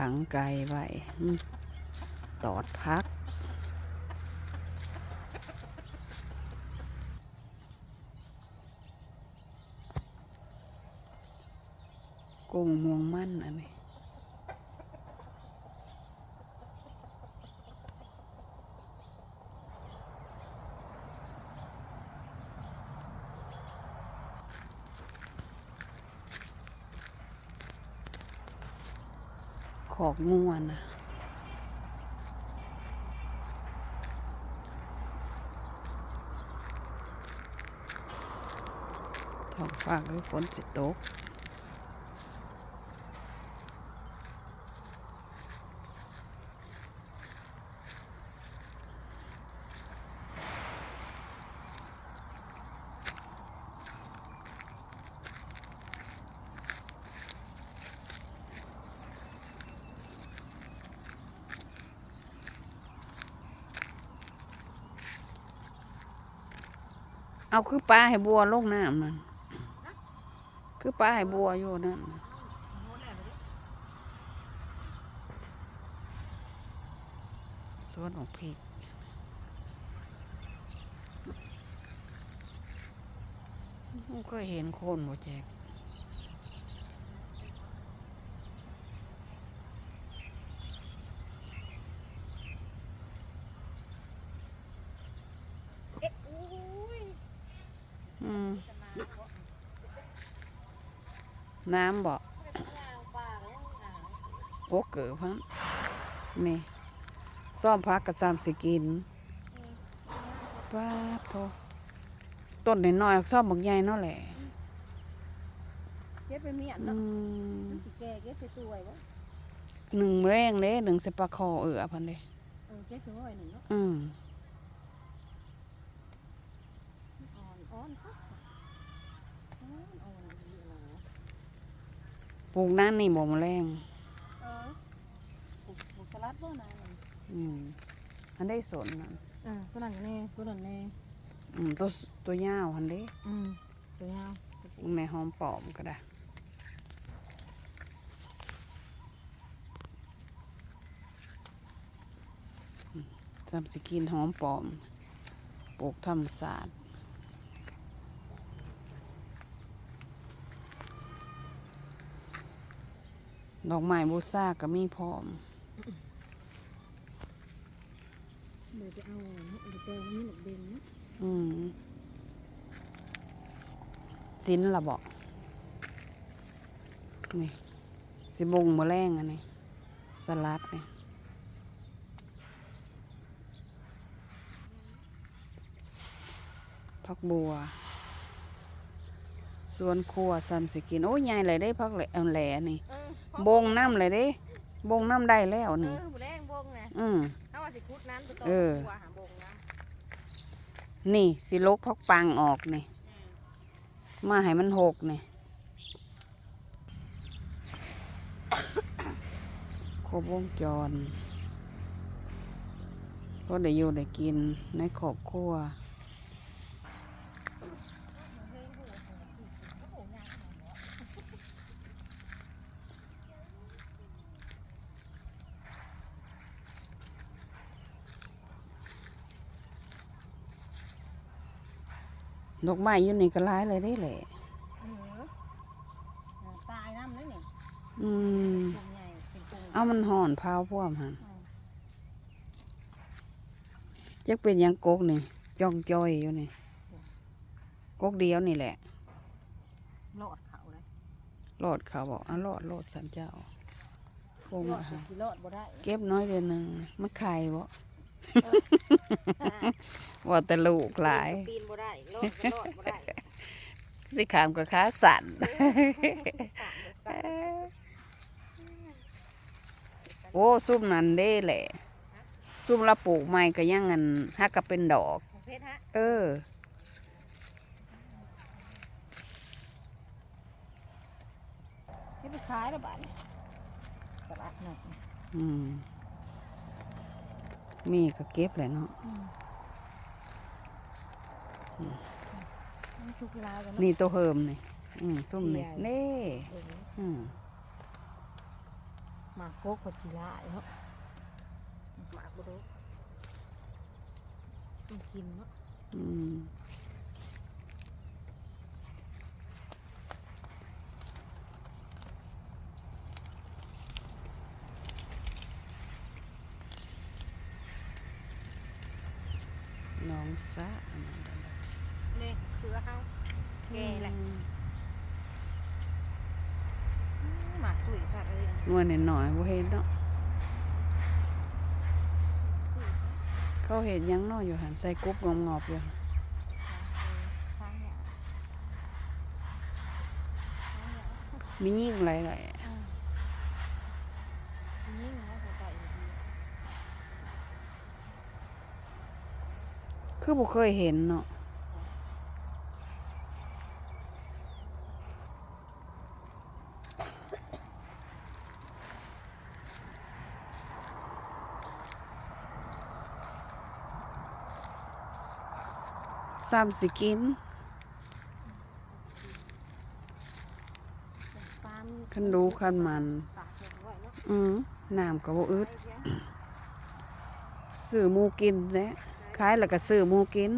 ขังไก่ไว้ตอดพักกุ้งม่วงมันอันนี้ขอกง่วนนะท้องฟ้าคือฝนสิตกเอาคือปลาให้บัวลงน้ำนั่นคือปลาให้บัวอยู่นั่นสวนของพริกก็เห็นคนบ่แจกน้ำบ่โอ้เกิดพันนี่ซ่อมพักกระซามสิกินป้าโทต้นน้อยๆซ่อมบางใหญ่เนาะแหละเก็บไปเมียนเนาะสิแก่เก็บไปสวยวะหนึ่งแรงเด้หนึ่งเสปลาคอพันเด้เก็บไปไว้หนึ่งเนาะอ่อนครับปลูกนั่นนี่บ่มแรงปลูกสลัดบ่นายอันได้สนนั่นตัวนั้นแน่ตัวนั้นแน่ตัวยาวอันนี้ตัวยาวในหอมปอมก็ได้ทำสกินหอมปอมปลูกธรรมศาสตร์ดอกไม้บูชาก็มีพร้อมเดี๋ยวจะเอาเติมนี่หมกเด้งนะสินละบอกนี่สิบงมะแรงอันนี้สลัดนี่ผักบัวส่วนครัวซ้ำสิกินโอ้ยใหญ่เลยได้พักแหล่แหล่นี่บงน้ำเลยได้บงน้ำได้แล้วนี่แรงบงไงถ้าว่าสิคุดนั้นนี่สิลกพักปังออกนี่มาให้มันหกนี่ครบวงจรก็ได้อยู่ได้กินในครอบครัวดอกไม้อยู่นี่ก็ร้ายเลยได้แหละตายน้ำเลยนี่เอามันห่อนพาวพวกมันจะเป็นยังกกนี่จ้องจอยอยู่นี่กกเดียวนี่แหละหลอดเขาเลยหลอดเขาบอกหลอดสันเจ้าโค้งมาหาเก็บน้อยเดียวนึงมันไข่บ่ว่าแต่ลูกหลายปีนบ่ได้รอดบ่ได้สิขามกับขาสั่นโอ้ซุ่มนั่นได้แหละซุ่มละปลูกใหม่ก็ยังงันฮักก็เป็นดอกนี่ไปขายแล้วบ้านตลาดนัดมีก็เก็บเลยเนาะนี่ตัวเฮิมนี่ซุ่มนี่เน่ม มากโกกกับจีราเนาะหมากบ่รู้ต้องกินเนาะ อืมน้องสะอันนั้นก็ได้ นี่คือเฮาแก่แหละหมากตุ๋ยสัตว์อะไรอย่างเงี้ย นวลหน่อยๆบ่เห็นเนาะเขาเห็นหยังเนาะอยู่หันใส่กบงอบๆอยู่ ทางเนี่ยทางเนี่ย มียิ่งหลาย ยิ่งแล้วใส่ดี ๆคือบ่เคยเห็นเนาะซ้ำสิกิน ปลา คันดูคันมัน ตากเอาไว้เนาะ น้ำก็บ่อึดซื้อหมูกินแหละขายแล้วก็ซื้อหมูกิน